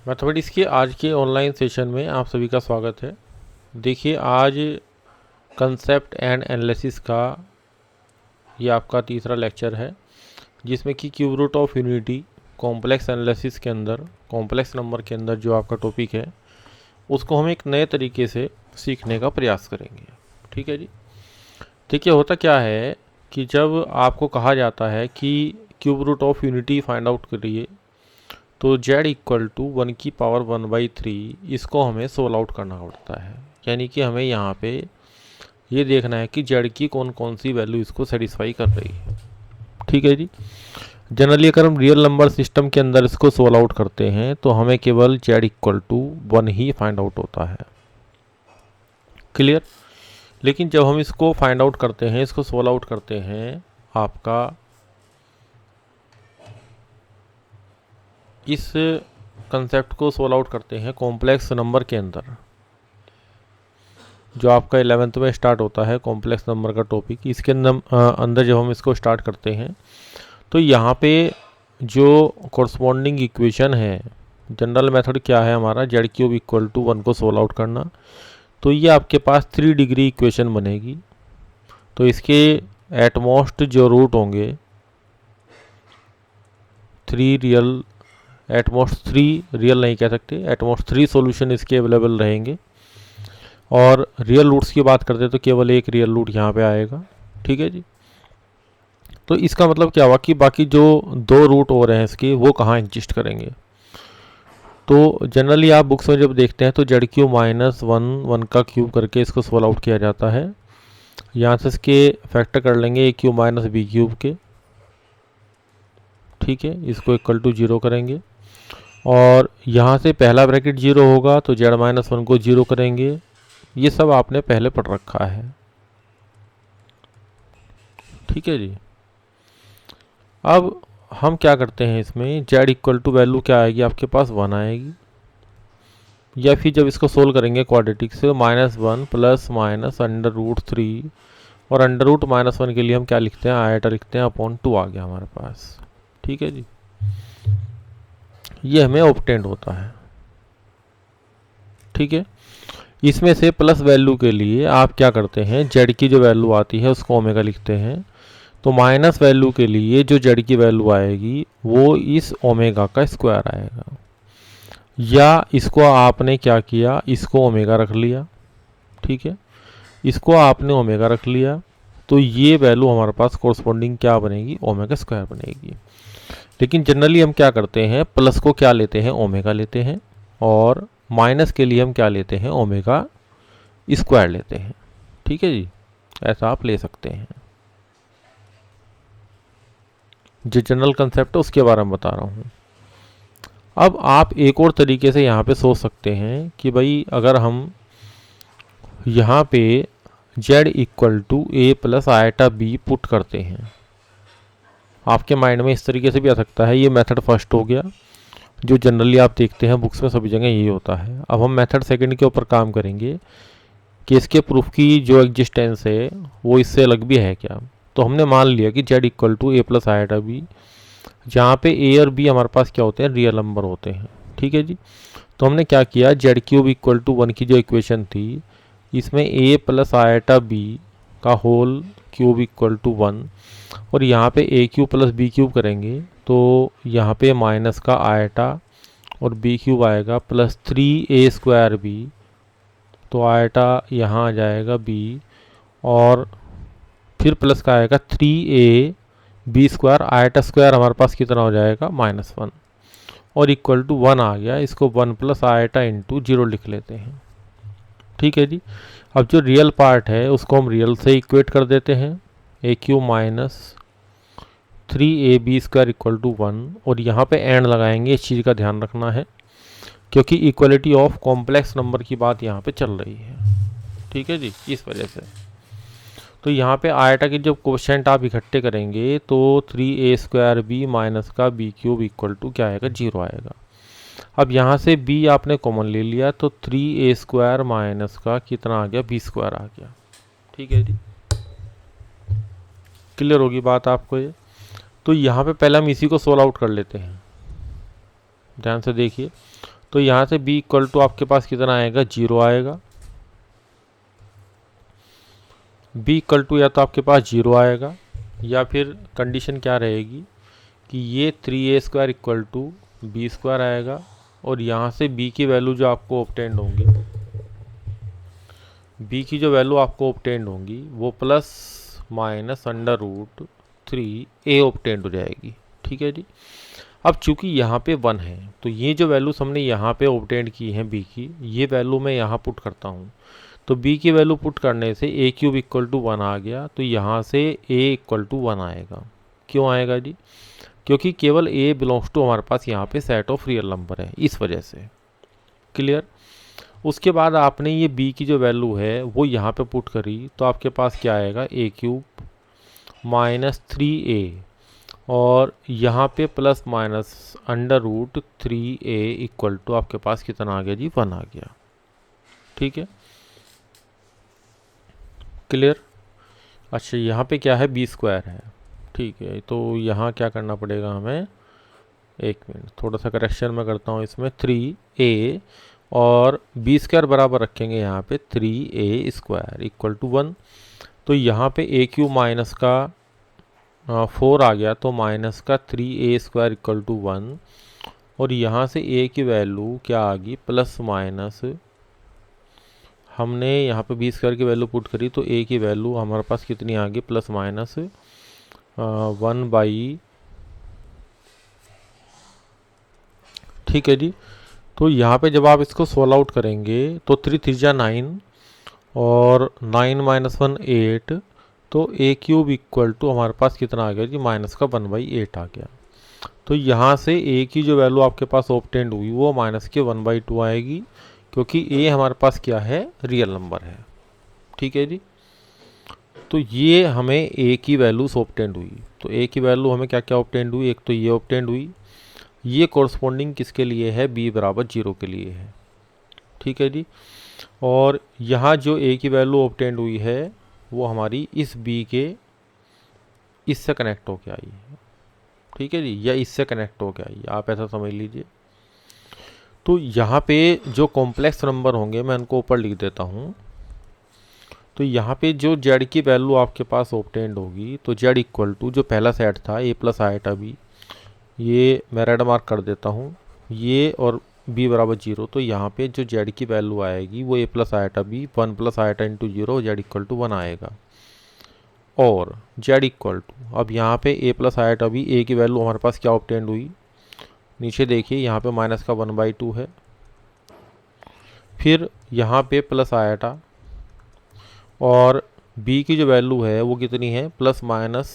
Mathematics के आज के ऑनलाइन सेशन में आप सभी का स्वागत है। देखिए, आज कंसेप्ट एंड एनालिसिस का ये आपका तीसरा लेक्चर है, जिसमें कि cube root of unity complex analysis के अंदर, कॉम्प्लेक्स नंबर के अंदर जो आपका टॉपिक है उसको हम एक नए तरीके से सीखने का प्रयास करेंगे। ठीक है जी। देखिए, होता क्या है कि जब आपको कहा जाता है कि cube root of unity find out करिए, तो z इक्वल टू 1/1/3 इसको हमें सोल्व आउट करना पड़ता है। यानी कि हमें यहाँ पे ये देखना है कि z की कौन कौन सी वैल्यू इसको सेटिस्फाई कर रही है। ठीक है जी। जनरली अगर हम रियल नंबर सिस्टम के अंदर इसको सोल्व आउट करते हैं तो हमें केवल z इक्वल टू 1 ही फाइंड आउट होता है। क्लियर। लेकिन जब हम इसको फाइंड आउट करते हैं, इसको सोल्व आउट करते हैं, आपका इस कंसेप्ट को सोल्व आउट करते हैं कॉम्प्लेक्स नंबर के अंदर, जो आपका 11th में स्टार्ट होता है कॉम्प्लेक्स नंबर का टॉपिक। इसके अंदर जब हम इसको स्टार्ट करते हैं तो यहाँ पे जो कॉरस्पॉन्डिंग इक्वेशन है, जनरल मेथड क्या है हमारा, z क्यूब इक्वल टू 1 को सोल्व आउट करना। तो ये आपके पास 3 डिग्री इक्वेशन बनेगी। तो इसके एटमोस्ट जो रूट होंगे, 3 रियल, एटमोस्ट 3 रियल नहीं कह सकते, एटमोस्ट 3 सॉल्यूशन इसके अवेलेबल रहेंगे। और रियल रूट्स की बात करते हैं तो केवल एक रियल रूट यहाँ पे आएगा। ठीक है जी। तो इसका मतलब क्या हुआ कि बाकी जो 2 रूट हो रहे हैं इसके, वो कहाँ एग्जिस्ट करेंगे। तो जनरली आप बुक्स में जब देखते हैं तो जेड क्यूब माइनस 1 का क्यूब करके इसको सोल्व आउट किया जाता है। यहाँ से इसके फैक्टर कर लेंगे a cube minus B cube के। ठीक है, इसको इक्वल टू 0 करेंगे और यहाँ से पहला ब्रैकेट 0 होगा तो z माइनस 1 को 0 करेंगे। ये सब आपने पहले पढ़ रखा है। ठीक है जी। अब हम क्या करते हैं, इसमें z इक्वल टू वैल्यू क्या आएगी आपके पास, 1 आएगी। या फिर जब इसको सोल्व करेंगे क्वाड्रेटिक से, -1 प्लस माइनस √3, और √-1 के लिए हम क्या लिखते हैं, आयटा लिखते हैं, अपॉन 2 आ गया हमारे पास। ठीक है जी। ये हमें ऑब्टेंड होता है। ठीक है। इसमें से प्लस वैल्यू के लिए आप क्या करते हैं, z की जो वैल्यू आती है उसको ओमेगा लिखते हैं। तो माइनस वैल्यू के लिए जो z की वैल्यू आएगी वो इस ओमेगा का स्क्वायर आएगा। या इसको आपने क्या किया, इसको ओमेगा रख लिया। ठीक है, इसको आपने ओमेगा रख लिया तो ये वैल्यू हमारे पास कोरस्पॉन्डिंग क्या बनेगी, ओमेगा स्क्वायर बनेगी। लेकिन जनरली हम क्या करते हैं, प्लस को क्या लेते हैं, ओमेगा लेते हैं, और माइनस के लिए हम क्या लेते हैं, ओमेगा स्क्वायर लेते हैं। ठीक है जी, ऐसा आप ले सकते हैं। जो जनरल कंसेप्ट है उसके बारे में बता रहा हूँ। अब आप एक और तरीके से यहाँ पे सोच सकते हैं कि भाई अगर हम यहाँ पे z equal to a plus iota b put करते हैं, आपके माइंड में इस तरीके से भी आ सकता है। ये मेथड फर्स्ट हो गया, जो जनरली आप देखते हैं बुक्स में सभी जगह यही होता है। अब हम मेथड सेकंड के ऊपर काम करेंगे कि इसके प्रूफ की जो एग्जिस्टेंस है वो इससे अलग भी है क्या। तो हमने मान लिया कि z equal to a plus iota b, जहाँ पे a और b हमारे पास क्या होते हैं, रियल नंबर होते हैं। ठीक है जी। तो हमने क्या किया, z क्यूब इक्वल टू 1 की जो इक्वेशन थी, इसमें a प्लस आयटा b का होल क्यूब इक्वल टू 1, और यहाँ पे a cube plus b cube करेंगे तो यहाँ पे माइनस का आयटा और b क्यूब आएगा प्लस 3a स्क्वायर b। तो आयटा यहाँ आ जाएगा b, और फिर प्लस का आएगा 3a b square, eta square हमारे पास कितना हो जाएगा, -1, और इक्वल टू 1 आ गया। इसको 1 प्लस आयटा इंटू 0 लिख लेते हैं। ठीक है जी। अब जो रियल पार्ट है उसको हम रियल से इक्वेट कर देते हैं, a cube minus 3ab square equal to 1, और यहाँ पे एंड लगाएंगे। इस चीज़ का ध्यान रखना है क्योंकि इक्वलिटी ऑफ कॉम्प्लेक्स नंबर की बात यहाँ पे चल रही है। ठीक है जी, इस वजह से। तो यहाँ पे आयटा के जब कोशेंट आप इकट्ठे करेंगे तो 3a स्क्वायर b माइनस का b क्यूब इक्वल टू क्या आएगा, 0 आएगा। अब यहाँ से b आपने कॉमन ले लिया तो 3a स्क्वायर माइनस का कितना आ गया, b स्क्वायर आ गया। ठीक है जी, क्लियर होगी बात आपको ये। तो यहाँ पे पहले हम इसी को सोल्व आउट कर लेते हैं, ध्यान से देखिए। तो यहाँ से b इक्वल टू आपके पास कितना आएगा, 0 आएगा। b इक्वल टू या तो आपके पास 0 आएगा, या फिर कंडीशन क्या रहेगी कि ये 3a² इक्वल टू b² आएगा, और यहाँ से b की वैल्यू जो आपको ऑब्टेंड होंगी, b की जो वैल्यू आपको ऑब्टेंड होंगी वो plus minus under root 3a obtained हो जाएगी। ठीक है जी। अब चूंकि यहाँ पे 1 है तो ये जो वैल्यूज हमने यहाँ पे ऑब्टेंड की हैं b की, ये वैल्यू मैं यहाँ पुट करता हूँ। तो b की वैल्यू पुट करने से a³ इक्वल टू 1 आ गया, तो यहाँ से a इक्वल टू 1 आएगा। क्यों आएगा जी? क्योंकि केवल a बिलोंग्स टू हमारे पास यहाँ पे सेट ऑफ रियल नंबर है, इस वजह से। क्लियर? उसके बाद आपने ये b की जो वैल्यू है वो यहाँ पे पुट करी, तो आपके पास क्या आएगा, a³ माइनस 3a, और यहाँ पे plus minus under root 3a equal to आपके पास कितना आ गया जी, 1 आ गया। ठीक है, क्लियर? अच्छा, यहाँ पे क्या है, b² है। ठीक है, तो यहाँ क्या करना पड़ेगा हमें, एक मिनट, थोड़ा सा करेक्शन मैं करता हूँ इसमें। 3a और b² बराबर रखेंगे यहाँ पे 3a² इक्वल टू 1। तो यहाँ पे a³ माइनस का 4 आ गया, तो माइनस का 3a² इक्वल टू 1, और यहाँ से a की वैल्यू क्या आ गई, प्लस माइनस, हमने यहाँ पे b² की वैल्यू पुट करी, तो a की वैल्यू हमारे पास कितनी आ गई, प्लस माइनस 1/। ठीक है जी। तो यहाँ पे जब आप इसको सोल्व आउट करेंगे तो 3 3 जा 9 और 9 माइनस 1 8, तो a³ इक्वल टू हमारे पास कितना आ गया जी, माइनस का 1/8 आ गया। तो यहाँ से a की जो वैल्यू आपके पास ऑब्टेंड हुई वो माइनस के 1/2 आएगी, क्योंकि a हमारे पास क्या है, रियल नंबर है। ठीक है जी। तो ये हमें a की वैल्यूज ऑब्टेंड हुई। तो a की वैल्यू हमें क्या क्या ऑब्टेंड हुई, एक तो ये ऑब्टेंड हुई, ये कॉरस्पॉन्डिंग किसके लिए है, b बराबर 0 के लिए है। ठीक है जी। और यहाँ जो a की वैल्यू ऑब्टेंड हुई है वो हमारी इस b के इससे कनेक्ट होके आई है। ठीक है जी, या इससे कनेक्ट होके आई है, आप ऐसा समझ लीजिए। तो यहाँ पे जो कॉम्प्लेक्स नंबर होंगे मैं उनको ऊपर लिख देता हूँ। तो यहाँ पे जो z की वैल्यू आपके पास ऑब्टेंड होगी, तो z इक्वल टू जो पहला सेट था a प्लस आइटा b, ये मैं रेड मार्क कर देता हूँ, ये और b बराबर 0, तो यहाँ पे जो z की वैल्यू आएगी वो a plus iota b 1 plus iota into 0, z equal to 1 आएगा। और z इक्वल टू, अब यहाँ पे a plus iota b, a की वैल्यू हमारे पास क्या ऑब्टेंड हुई, नीचे देखिए यहाँ पे माइनस का 1/2 है, फिर यहाँ पे प्लस आइटा, और b की जो वैल्यू है वो कितनी है, प्लस माइनस,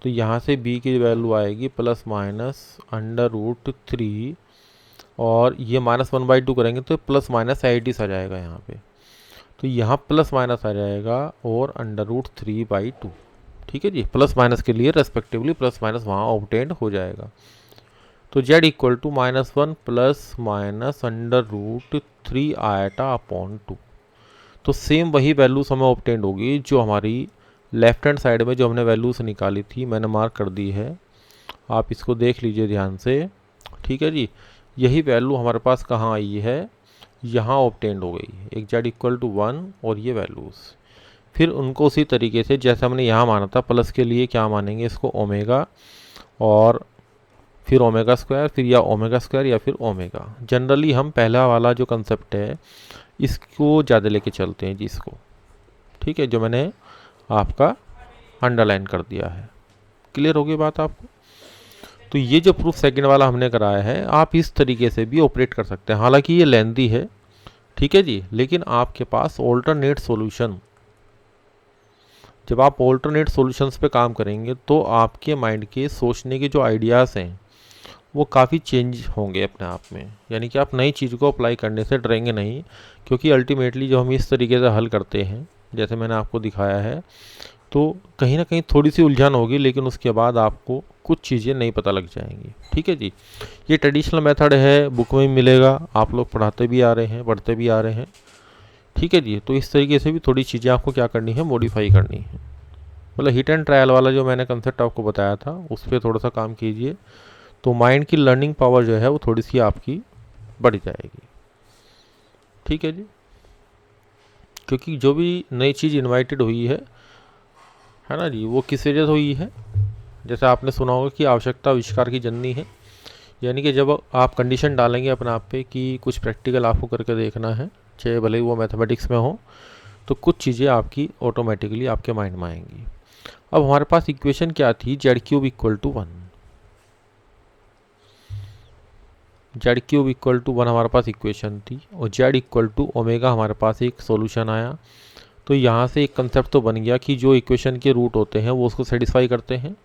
तो यहाँ से b की वैल्यू आएगी प्लस माइनस अंडर रूट 3, और ये माइनस 1/2 करेंगे तो प्लस माइनस 80 आ जाएगा यहाँ पे, तो यहाँ प्लस माइनस आ जाएगा और अंडर रूट 3/2। ठीक है जी, प्लस माइनस के लिए रेस्पेक्टिवली प्लस माइनस वहाँ ऑब्टेंड हो जाएगा। तो z equal to -1 plus minus under root 3 iota upon 2। तो सेम वही वैल्यूज हमें ऑब्टेंड होगी जो हमारी लेफ्ट हैंड साइड में जो हमने वैल्यूज निकाली थी, मैंने मार्क कर दी है, आप इसको देख लीजिए ध्यान से। ठीक है जी, यही वैल्यू हमारे पास कहाँ आई है, यहाँ ऑब्टेंड हो गई है, एक z इक्वल टू 1 और ये वैल्यूज़। फिर उनको उसी तरीके से जैसे हमने यहाँ माना था, प्लस के लिए क्या मानेंगे इसको, ओमेगा, और फिर ओमेगा², फिर या ओमेगा² या फिर ओमेगा। जनरली हम पहला वाला जो कंसेप्ट है इसको ज़्यादा लेके चलते हैं जी, इसको। ठीक है, जो मैंने आपका अंडरलाइन कर दिया है। क्लियर हो गई बात आपको? तो ये जो प्रूफ सेकंड वाला हमने कराया है, आप इस तरीके से भी ऑपरेट कर सकते हैं। हालांकि ये लेंथी है, ठीक है जी, लेकिन आपके पास ऑल्टरनेट सॉल्यूशन, जब आप ऑल्टरनेट सॉल्यूशंस पे काम करेंगे तो आपके माइंड के सोचने के जो आइडियाज़ हैं वो काफ़ी चेंज होंगे अपने आप में। यानी कि आप नई चीज़ को अप्लाई करने से डरेंगे नहीं, क्योंकि अल्टीमेटली जो हम इस तरीके से हल करते हैं जैसे मैंने आपको दिखाया है, तो कहीं ना कहीं थोड़ी सी उलझन होगी, लेकिन उसके बाद आपको कुछ चीज़ें नहीं पता लग जाएंगी। ठीक है जी, ये ट्रेडिशनल मेथड है, बुक में भी मिलेगा, आप लोग पढ़ाते भी आ रहे हैं, पढ़ते भी आ रहे हैं। ठीक है जी, तो इस तरीके से भी थोड़ी चीज़ें आपको क्या करनी है, मॉडिफाई करनी है। मतलब हिट एंड ट्रायल वाला जो मैंने कंसेप्ट आपको बताया था उस पर थोड़ा सा काम कीजिए, तो माइंड की लर्निंग पावर जो है वो थोड़ी सी आपकी बढ़ जाएगी। ठीक है जी, क्योंकि जो भी नई चीज़ इन्वाइटेड हुई है ना जी, वो किस वजह से हुई है? जैसे आपने सुना होगा कि आवश्यकता आविष्कार की जननी है, यानी कि जब आप कंडीशन डालेंगे अपने आप पे कि कुछ प्रैक्टिकल आपको करके देखना है, चाहे भले ही वो मैथमेटिक्स में हो, तो कुछ चीज़ें आपकी ऑटोमेटिकली आपके माइंड में आएंगी। अब हमारे पास इक्वेशन क्या थी? Z cube equal to 1। Z cube equal to 1 हमारे पास इक्वेशन थी, और जेड इक्वल टू ओमेगा हमारे पास एक सॉल्यूशन आया। तो यहाँ से एक कंसेप्ट तो बन गया कि जो इक्वेशन के रूट होते हैं वो उसको सेटिस्फाई करते हैं।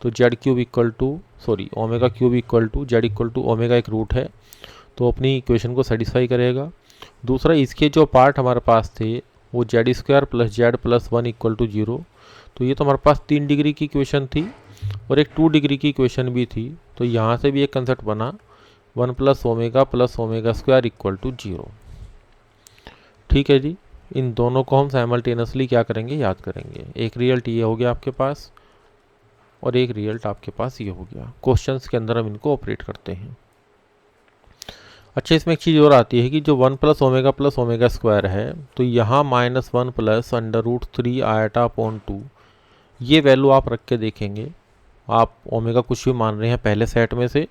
तो z cube equal to omega cube equal to z equal to omega एक रूट है, तो अपनी इक्वेशन को सेटिस्फाई करेगा। दूसरा, इसके जो पार्ट हमारे पास थे वो z square plus z plus 1 equal to 0। तो ये तो हमारे पास 3 डिग्री की इक्वेशन थी, और एक 2 डिग्री की इक्वेशन भी थी। तो यहाँ से भी एक कंसेप्ट बना 1 plus omega square equal to 0। ठीक है जी, इन दोनों को हम साइमल्टेनियसली क्या करेंगे? याद करेंगे। एक रिजल्ट ये हो गया आपके पास, और एक रिजल्ट आपके पास ये हो गया। क्वेश्चंस के अंदर हम इनको ऑपरेट करते हैं। अच्छा, इसमें एक चीज़ और आती है कि जो 1 प्लस ओमेगा स्क्वायर है, तो यहाँ -1 प्लस √3 आयटा अपॉन 2, ये वैल्यू आप रख के देखेंगे। आप ओमेगा कुछ भी मान रहे हैं, पहले सेट में से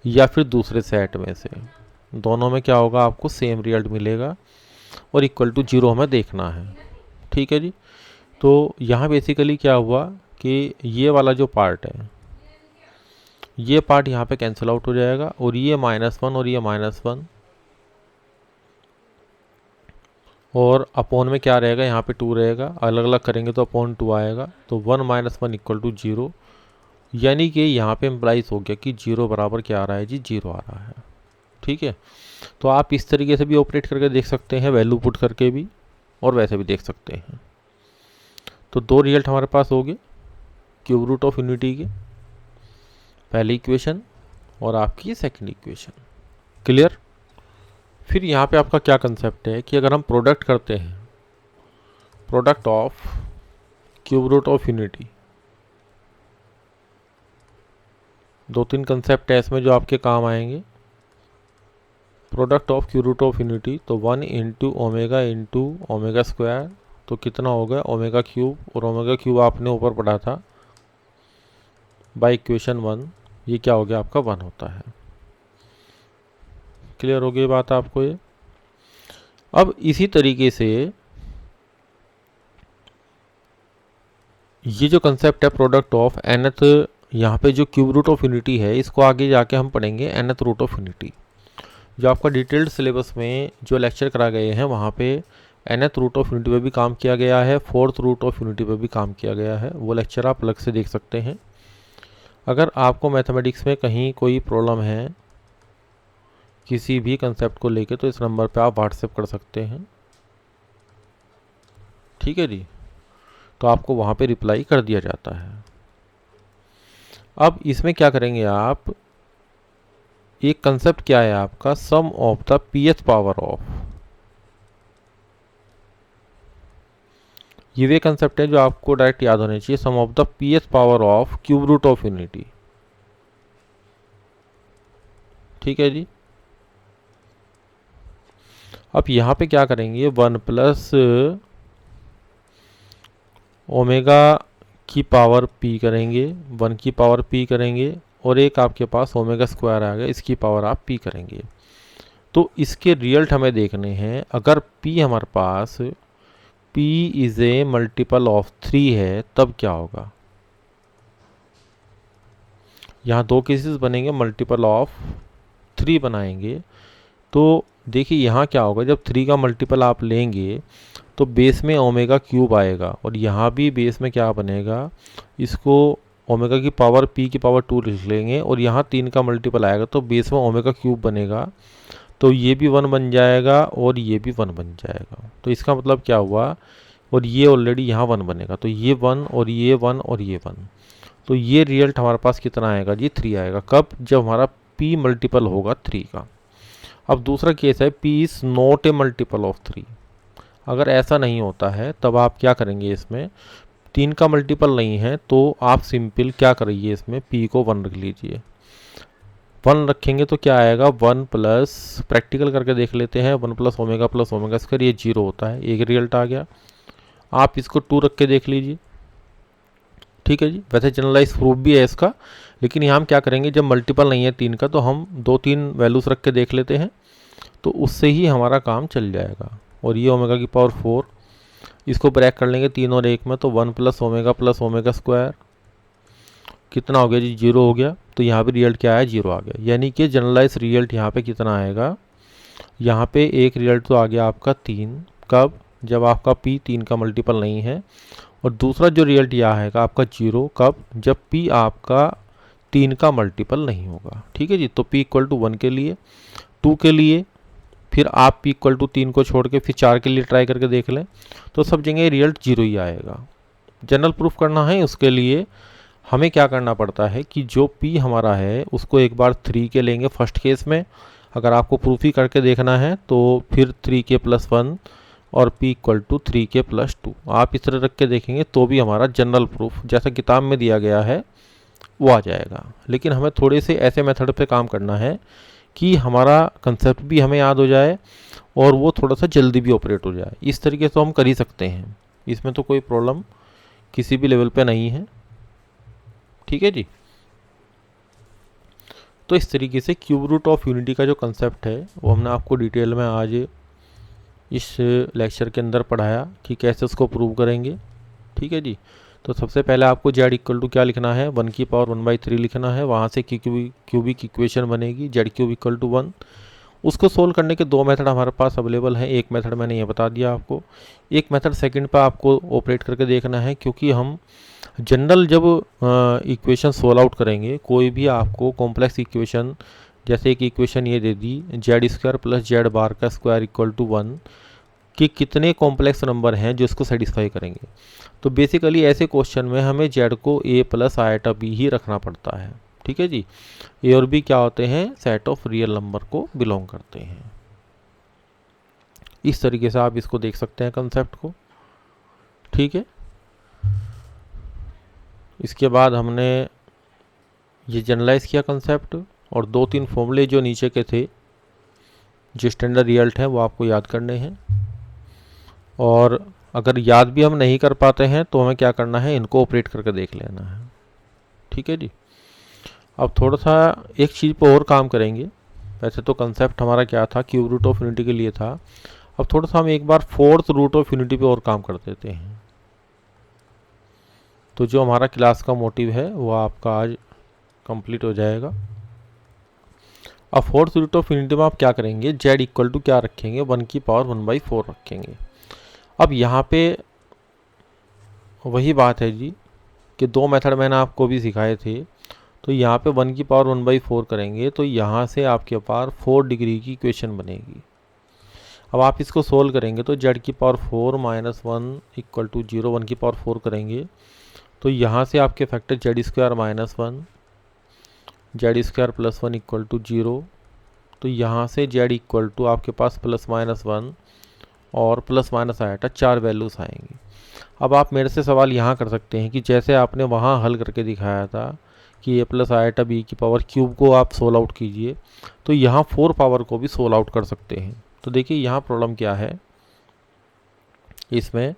या फिर दूसरे सेट में से, दोनों में क्या होगा? आपको सेम रिजल्ट मिलेगा, और इक्वल टू 0 हमें देखना है। ठीक है जी, तो यहाँ बेसिकली क्या हुआ कि ये वाला जो पार्ट है, ये पार्ट यहाँ पे कैंसिल आउट हो जाएगा, और ये -1 और ये -1, और अपॉन में क्या रहेगा? यहाँ पे 2 रहेगा, अलग अलग करेंगे तो अपॉन 2 आएगा। तो 1 - 1 इक्वल टू 0, यानी कि यहाँ पे इम्प्लाइज हो गया कि 0 बराबर क्या आ रहा है जी? 0 आ रहा है। ठीक है, तो आप इस तरीके से भी ऑपरेट करके देख सकते हैं, वैल्यू पुट करके भी, और वैसे भी देख सकते हैं। तो 2 रिजल्ट हमारे पास हो गए क्यूब रूट ऑफ यूनिटी के, पहली इक्वेशन और आपकी सेकंड इक्वेशन। क्लियर? फिर यहाँ पे आपका क्या कंसेप्ट है कि अगर हम प्रोडक्ट करते हैं, product of cube root of unity, 2-3 concept है इसमें जो आपके काम आएंगे। Product of cube root of unity, तो 1 इंटू ओमेगा स्क्वायर, तो कितना हो गया? ओमेगा क्यूब, और ओमेगा क्यूब आपने ऊपर पढ़ा था बाय इक्वेशन 1, ये क्या हो गया आपका? 1 होता है। क्लियर हो गई बात आपको ये? अब इसी तरीके से ये जो कंसेप्ट है प्रोडक्ट ऑफ nth, यहाँ पे जो क्यूब रूट ऑफ यूनिटी है, इसको आगे जाके हम पढ़ेंगे nth रूट ऑफ यूनिटी। जो आपका डिटेल्ड सिलेबस में जो लेक्चर करा गए हैं, वहाँ पे nth रूट ऑफ यूनिटी पे भी काम किया गया है, 4th रूट ऑफ यूनिटी पे भी काम किया गया है। वो लेक्चर आप अलग से देख सकते हैं। अगर आपको मैथमेटिक्स में कहीं कोई प्रॉब्लम है किसी भी कंसेप्ट को लेके, तो इस नंबर पे आप व्हाट्सएप कर सकते हैं। ठीक है जी, तो आपको वहाँ पे रिप्लाई कर दिया जाता है। अब इसमें क्या करेंगे आप? एक कंसेप्ट क्या है आपका? Sum of the pth power of, ये वे कंसेप्ट है जो आपको डायरेक्ट याद होने चाहिए। Sum of the pth power of cube root of unity. ठीक है जी, अब यहाँ पे क्या करेंगे? 1 प्लस ओमेगा की पावर p करेंगे, 1 की पावर p करेंगे, और एक आपके पास ओमेगा स्क्वायर आ गया, इसकी पावर आप p करेंगे। तो इसके रिजल्ट हमें देखने हैं। अगर p हमारे पास p is a multiple of 3 है, तब क्या होगा? यहाँ 2 केसेस बनेंगे, मल्टीपल ऑफ 3 बनाएंगे। तो देखिए यहाँ क्या होगा? जब 3 का मल्टीपल आप लेंगे तो बेस में ओमेगा क्यूब आएगा, और यहाँ भी बेस में क्या बनेगा? इसको ओमेगा की पावर p की पावर 2 लिख लेंगे, और यहाँ 3 का मल्टीपल आएगा तो बेस में ओमेगा क्यूब बनेगा। तो ये भी 1 बन जाएगा, और ये भी 1 बन जाएगा। तो इसका मतलब क्या हुआ? और ये ऑलरेडी यहाँ 1 बनेगा, तो ये 1 और ये 1 और ये 1। तो ये रिजल्ट हमारे पास कितना आएगा जी? 3 आएगा। कब? जब हमारा p मल्टीपल होगा 3 का। अब दूसरा केस है p is not a multiple of 3। अगर ऐसा नहीं होता है तब आप क्या करेंगे? इसमें 3 का मल्टीपल नहीं है, तो आप सिंपल क्या करिए? इसमें p को 1 रख लीजिए। 1 रखेंगे तो क्या आएगा, 1 प्लस, प्रैक्टिकल करके देख लेते हैं, 1 प्लस ओमेगा स्क्वायर, ये 0 होता है, एक रिजल्ट आ गया। आप इसको 2 रख के देख लीजिए, ठीक है जी। वैसे जनरलाइज प्रूफ भी है इसका, लेकिन यहाँ हम क्या करेंगे, जब मल्टीपल नहीं है 3 का तो हम 2-3 वैल्यूज़ रख के देख लेते हैं, तो उससे ही हमारा काम चल जाएगा। और ये ओमेगा की पावर 4, इसको ब्रैक कर लेंगे 3 और 1 में, तो 1 प्लस ओमेगा स्क्वायर कितना हो गया जी, 0 हो गया। तो यहाँ पे रिजल्ट क्या आया, 0 आ गया। यानी कि जनरलाइज रिजल्ट यहाँ पे कितना आएगा, यहाँ पे एक रिजल्ट तो आ गया आपका 3, कब, जब आपका p 3 का मल्टीपल नहीं है। और दूसरा जो रिजल्ट यह आएगा आपका 0, कब, जब p आपका 3 का मल्टीपल नहीं होगा, ठीक है जी। तो p इक्वल टू 1 के लिए, 2 के लिए, फिर आप p इक्वल टू 3 को छोड़ के फिर 4 के लिए ट्राई करके देख लें, तो सब जगह रिजल्ट 0 ही आएगा। जनरल प्रूफ करना है, उसके लिए हमें क्या करना पड़ता है कि जो p हमारा है उसको एक बार 3 के लेंगे फर्स्ट केस में। अगर आपको प्रूफ ही करके देखना है तो फिर 3k + 1 और p इक्वल टू 3k + 2, आप इस तरह रख के देखेंगे तो भी हमारा जनरल प्रूफ जैसा किताब में दिया गया है वो आ जाएगा। लेकिन हमें थोड़े से ऐसे मेथड पे काम करना है कि हमारा कंसेप्ट भी हमें याद हो जाए और वो थोड़ा सा जल्दी भी ऑपरेट हो जाए। इस तरीके से हम कर ही सकते हैं, इसमें तो कोई प्रॉब्लम किसी भी लेवल पे नहीं है, ठीक है जी। तो इस तरीके से क्यूब रूट ऑफ यूनिटी का जो कंसेप्ट है वो हमने आपको डिटेल में आज इस लेक्चर के अंदर पढ़ाया कि कैसे उसको प्रूव करेंगे, ठीक है जी। तो सबसे पहले आपको z इक्वल टू क्या लिखना है, 1 की पावर 1/3 लिखना है, वहाँ से क्यूबिक इक्वेशन बनेगी z क्यूब इक्वल टू 1। उसको सोल्व करने के 2 मेथड हमारे पास अवेलेबल हैं। एक मेथड मैंने ये बता दिया आपको, एक मेथड सेकंड पर आपको ऑपरेट करके देखना है, क्योंकि हम जनरल जब इक्वेशन सोल्व आउट करेंगे, कोई भी आपको कॉम्प्लेक्स इक्वेशन, जैसे एक इक्वेशन ये दे दी z² + z बार का स्क्वायर इक्वल टू 1, कि कितने कॉम्प्लेक्स नंबर हैं जो इसको सेटिस्फाई करेंगे। तो बेसिकली ऐसे क्वेश्चन में हमें z को a + आइटा b ही रखना पड़ता है, ठीक है जी। a और b क्या होते हैं, सेट ऑफ रियल नंबर को बिलोंग करते हैं। इस तरीके से आप इसको देख सकते हैं कंसेप्ट को, ठीक है। इसके बाद हमने ये जनरलाइज किया कंसेप्ट, और 2-3 फॉर्मूले जो नीचे के थे जो स्टैंडर्ड रिजल्ट हैं वो आपको याद करने हैं। और अगर याद भी हम नहीं कर पाते हैं तो हमें क्या करना है, इनको ऑपरेट करके देख लेना है, ठीक है जी। अब थोड़ा सा एक चीज़ पर और काम करेंगे। वैसे तो कंसेप्ट हमारा क्या था, क्यूब रूट ऑफ यूनिटी के लिए था। अब थोड़ा सा हम एक बार 4th रूट ऑफ यूनिटी पे और काम कर देते हैं। तो जो हमारा क्लास का मोटिव है वो आपका आज कंप्लीट हो जाएगा। अब 4th रूट ऑफ यूनिटी में आप क्या करेंगे, z इक्वल टू क्या रखेंगे, 1 की पावर 1/4 रखेंगे। अब यहाँ पे वही बात है जी कि 2 मेथड मैंने आपको भी सिखाए थे। तो यहाँ पे 1 की पावर 1/4 करेंगे तो यहाँ से आपके पास 4 डिग्री की इक्वेशन बनेगी। अब आप इसको सोल्व करेंगे तो z की पावर 4 - 1 इक्वल टू 0, 1 की पावर 4 करेंगे तो यहाँ से आपके factor z² - 1, z² + 1 equal to 0। तो यहाँ से z इक्वल टू आपके पास ±1 और ± आइटा 4 वैल्यूज़ आएंगी। अब आप मेरे से सवाल यहाँ कर सकते हैं कि जैसे आपने वहाँ हल करके दिखाया था कि a + आइटा b की पावर क्यूब को आप सोल्व आउट कीजिए, तो यहाँ 4 पावर को भी सोल्व आउट कर सकते हैं। तो देखिए यहाँ प्रॉब्लम क्या है इसमें,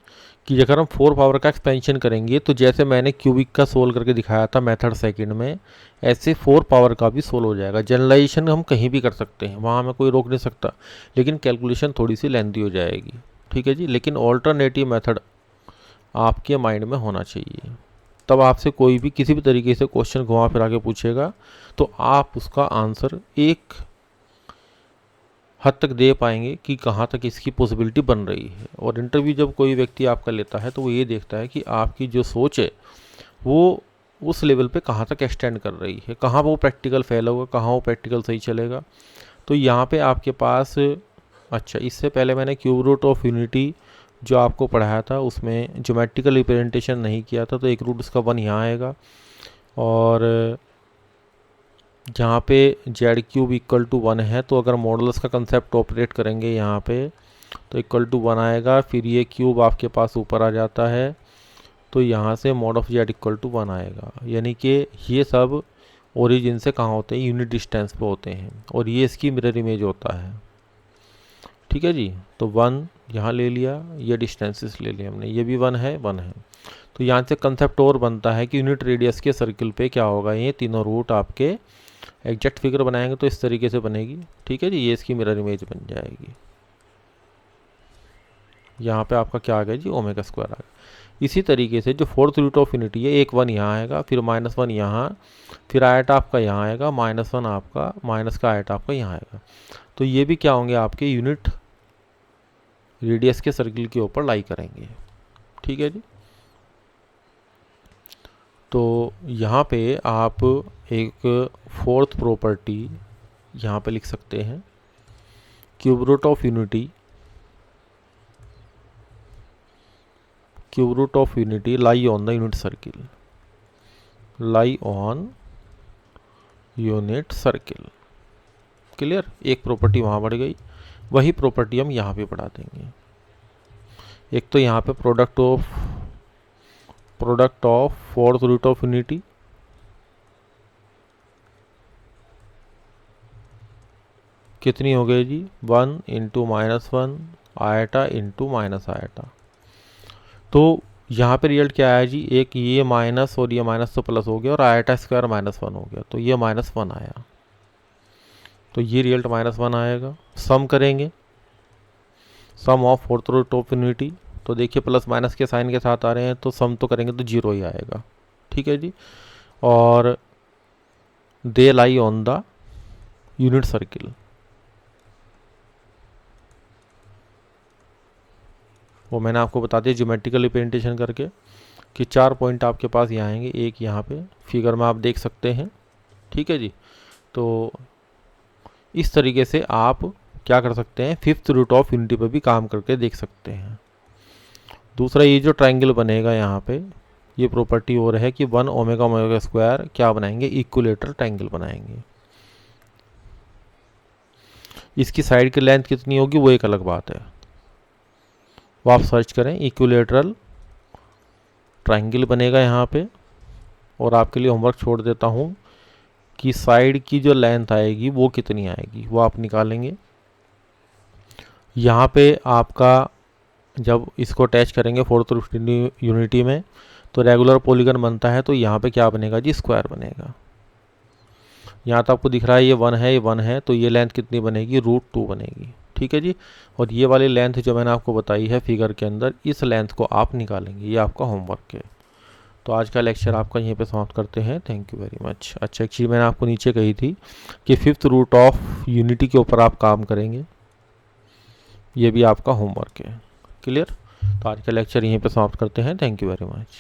कि अगर हम 4 पावर का एक्सपेंशन करेंगे तो जैसे मैंने क्यूबिक का सोल्व करके दिखाया था मेथड सेकंड में, ऐसे 4 पावर का भी सोल्व हो जाएगा। जनरलाइजेशन हम कहीं भी कर सकते हैं, वहाँ हमें कोई रोक नहीं सकता, लेकिन कैलकुलेशन थोड़ी सी लेंथी हो जाएगी, ठीक है जी। लेकिन ऑल्टरनेटिव मेथड आपके माइंड में होना चाहिए, तब आपसे कोई भी किसी भी तरीके से क्वेश्चन घुमा फिरा के पूछेगा तो आप उसका आंसर एक हद तक दे पाएंगे कि कहाँ तक इसकी पॉसिबिलिटी बन रही है। और इंटरव्यू जब कोई व्यक्ति आपका लेता है तो वो ये देखता है कि आपकी जो सोच है वो उस लेवल पे कहाँ तक एक्सटेंड कर रही है, कहाँ वो प्रैक्टिकल फेल होगा, कहाँ वो प्रैक्टिकल सही चलेगा। तो यहाँ पे आपके पास, अच्छा इससे पहले मैंने क्यूब रूट ऑफ यूनिटी जो आपको पढ़ाया था उसमें ज्योमेट्रिकल रिप्रेजेंटेशन नहीं किया था, तो एक रूट उसका 1 यहाँ आएगा, और जहाँ पे z³ इक्वल टू 1 है तो अगर मॉडल्स का कंसेप्ट ऑपरेट करेंगे यहाँ पे तो इक्वल टू 1 आएगा, फिर ये क्यूब आपके पास ऊपर आ जाता है तो यहाँ से mod of z equal to 1 आएगा। यानी कि ये सब ओरिजिन से कहाँ होते हैं, यूनिट डिस्टेंस पे होते हैं, और ये इसकी मिरर इमेज होता है। ठीक है जी, तो 1 यहाँ ले लिया, ये डिस्टेंसेस ले लिया हमने, ये भी 1 है 1 है। तो यहाँ से कंसेप्ट और बनता है कि यूनिट रेडियस के सर्किल पे क्या होगा, ये तीनों रूट आपके एग्जैक्ट फिगर बनाएंगे तो इस तरीके से बनेगी। ठीक है जी, ये इसकी मिरर इमेज बन जाएगी। यहाँ पे आपका क्या आ गया जी, ओमेगा स्क्वायर आ गया। इसी तरीके से जो फोर्थ रूट ऑफ यूनिटी है, एक 1 यहाँ आएगा, फिर -1 यहाँ, फिर आयटा आपका यहाँ आएगा, -1 आपका, माइनस का आयटा आपका यहाँ आएगा। तो ये भी क्या होंगे, आपके यूनिट रेडियस के सर्किल के ऊपर लाई करेंगे। ठीक है जी, तो यहाँ पे आप एक फोर्थ प्रॉपर्टी यहाँ पे लिख सकते हैं, cube root of unity, cube root of unity lie on the unit circle, lie on unit circle. Clear, एक प्रॉपर्टी वहाँ बढ़ गई, वही प्रॉपर्टी हम यहाँ पे बढ़ा देंगे। एक तो यहाँ पे product of fourth root of unity, कितनी हो गई जी, 1 into -1 iota into minus iota. तो यहाँ पे रिजल्ट क्या आया जी, एक ये माइनस और ये माइनस तो प्लस हो गया, और आयटा स्क्वायर -1 हो गया, तो ये -1 आया, तो ये रिजल्ट -1 आएगा। सम करेंगे, sum of fourth root of unity, तो देखिए प्लस माइनस के साइन के साथ आ रहे हैं, तो सम तो करेंगे तो 0 ही आएगा। ठीक है जी, और they lie on the unit circle, वो मैंने आपको बता दिया ज्योमेट्रिकल रिप्रेजेंटेशन करके कि 4 पॉइंट आपके पास यहाँ आएंगे, एक यहाँ पे फिगर में आप देख सकते हैं। ठीक है जी, तो इस तरीके से आप क्या कर सकते हैं, फिफ्थ रूट ऑफ यूनिटी पर भी काम करके देख सकते हैं। दूसरा, ये जो ट्रायंगल बनेगा यहाँ पे, ये प्रॉपर्टी और है कि 1 ओमेगा ओमेगा स्क्वायर क्या बनाएंगे, इक्विलेटरल ट्रायंगल बनाएंगे। इसकी साइड की लेंथ कितनी होगी वो एक अलग बात है, वो आप सर्च करें, इक्विलेटरल ट्रायंगल बनेगा यहाँ पे। और आपके लिए होमवर्क छोड़ देता हूँ कि साइड की जो लेंथ आएगी वो कितनी आएगी, वो आप निकालेंगे। यहाँ पे आपका जब इसको अटैच करेंगे फोर्थ यूनिटी में, तो रेगुलर पॉलीगन बनता है, तो यहाँ पे क्या बनेगा जी, स्क्वायर बनेगा। यहाँ तो आपको दिख रहा है ये 1 है, ये 1 है, तो ये लेंथ कितनी बनेगी, √2 बनेगी। ठीक है जी, और ये वाली लेंथ जो मैंने आपको बताई है फिगर के अंदर, इस लेंथ को आप निकालेंगे, ये आपका होमवर्क है। तो आज का लेक्चर आपका यहीं पे समाप्त करते हैं। Thank you very much. अच्छा, एक चीज़ मैंने आपको नीचे कही थी कि फिफ्थ रूट ऑफ यूनिटी के ऊपर आप काम करेंगे, ये भी आपका होमवर्क है। क्लियर, तो आज का लेक्चर यहीं पे समाप्त करते हैं। Thank you very much.